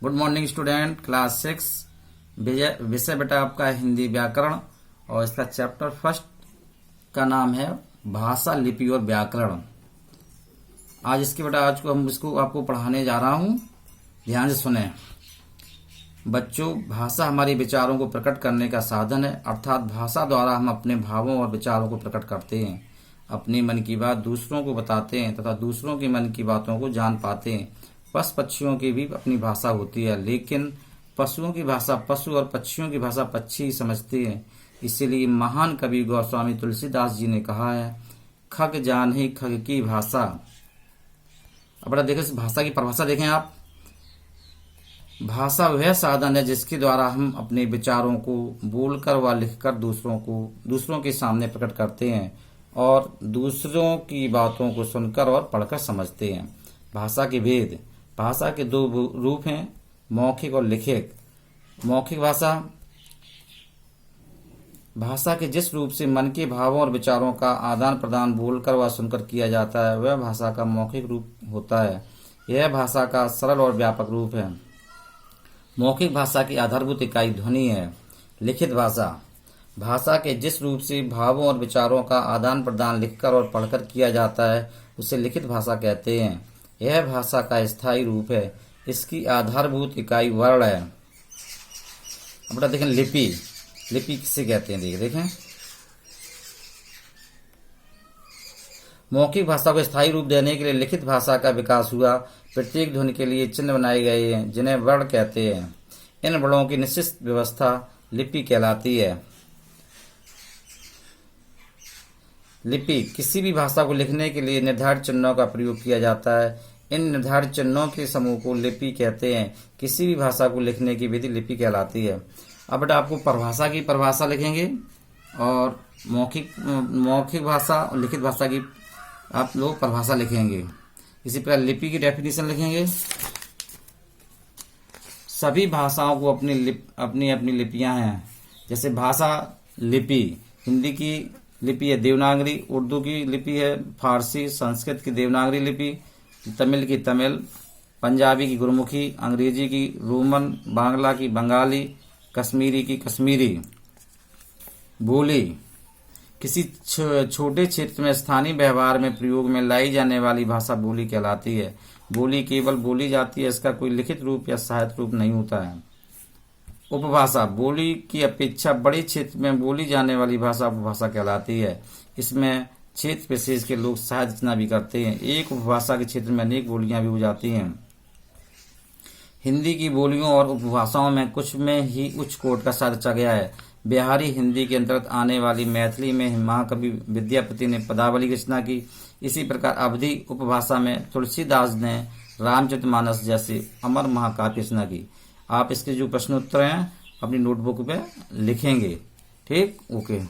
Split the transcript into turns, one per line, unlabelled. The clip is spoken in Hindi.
Good morning student, class 6। विषय बेटा आपका हिंदी व्याकरण और इसका चैप्टर फर्स्ट का नाम है भाषा, लिपि और व्याकरण। आज को हम इसको आपको पढ़ाने जा रहा हूं। ध्यान से सुने बच्चों। भाषा हमारे विचारों को प्रकट करने का साधन है, अर्थात भाषा द्वारा हम अपने भावों और विचारों को प्रकट करते हैं, अपने मन की बात दूसरों को बताते हैं तथा दूसरों के मन की बातों को जान पाते हैं। पशु पक्षियों की भी अपनी भाषा होती है, लेकिन पशुओं की भाषा पशु और पक्षियों की भाषा पक्षी ही समझते हैं। इसीलिए महान कवि गोस्वामी तुलसीदास जी ने कहा है, खग जाने खग की भाषा। अब बड़ा देखें, भाषा की परिभाषा देखें आप। भाषा वह साधन है जिसके द्वारा हम अपने विचारों को बोलकर व लिखकर दूसरों के सामने प्रकट करते हैं और दूसरों की बातों को सुनकर और पढ़कर समझते हैं। भाषा के भेद। भाषा के दो रूप हैं, मौखिक और लिखित। मौखिक भाषा के जिस रूप से मन के भावों और विचारों का आदान प्रदान बोलकर व सुनकर किया जाता है, वह भाषा का मौखिक रूप होता है। यह भाषा का सरल और व्यापक रूप है। मौखिक भाषा की आधारभूत इकाई ध्वनि है। लिखित भाषा के जिस रूप से भावों और विचारों का आदान प्रदान लिखकर और पढ़कर किया जाता है, उसे लिखित भाषा कहते हैं। यह भाषा का स्थायी रूप है। इसकी आधारभूत इकाई वर्ण है। अब बेटा देखें, लिपि किसे कहते हैं। देखें, मौखिक भाषा को स्थायी रूप देने के लिए लिखित भाषा का विकास हुआ। प्रत्येक ध्वनि के लिए चिन्ह बनाए गए हैं जिन्हें वर्ण कहते हैं। इन वर्णों की निश्चित व्यवस्था लिपि कहलाती है। लिपि किसी भी भाषा को लिखने के लिए निर्धारित चिन्हों का प्रयोग किया जाता है। इन निर्धारित चिन्हों के समूह को लिपि कहते हैं। किसी भी भाषा को लिखने की विधि लिपि कहलाती है। अब बेटा आपको परिभाषा की परिभाषा लिखेंगे और मौखिक भाषा और लिखित भाषा की आप लोग परिभाषा लिखेंगे। इसी प्रकार लिपि की डेफिनेशन लिखेंगे। सभी भाषाओं को अपनी अपनी लिपियां हैं। जैसे भाषा लिपि, हिंदी की लिपि है देवनागरी, उर्दू की लिपि है फारसी, संस्कृत की देवनागरी लिपि, तमिल की तमिल, पंजाबी की गुरमुखी, अंग्रेजी की रोमन, बांग्ला की बंगाली, कश्मीरी की कश्मीरी। बोली किसी छोटे क्षेत्र में स्थानीय व्यवहार में प्रयोग में लाई जाने वाली भाषा बोली कहलाती है। बोली केवल बोली जाती है, इसका कोई लिखित रूप या सहायक रूप नहीं होता है। उपभाषा बोली की अपेक्षा बड़े क्षेत्र में बोली जाने वाली भाषा उपभाषा कहलाती है। इसमें क्षेत्र विशेष के लोग साहित्य रचना भी करते हैं। एक उपभाषा के क्षेत्र में अनेक बोलियां भी हो जाती हैं। हिंदी की बोलियों और उपभाषाओं में कुछ में ही उच्च कोटि का साध रचा गया है। बिहारी हिंदी के अंतर्गत आने वाली मैथिली में महाकवि विद्यापति ने पदावली की रचना की। इसी प्रकार अवधी उपभाषा में तुलसीदास ने रामचरितमानस जैसे अमर महाकाव्य रचना की। आप इसके जो प्रश्नोत्तर हैं अपनी नोटबुक पे लिखेंगे। ठीक, ओके।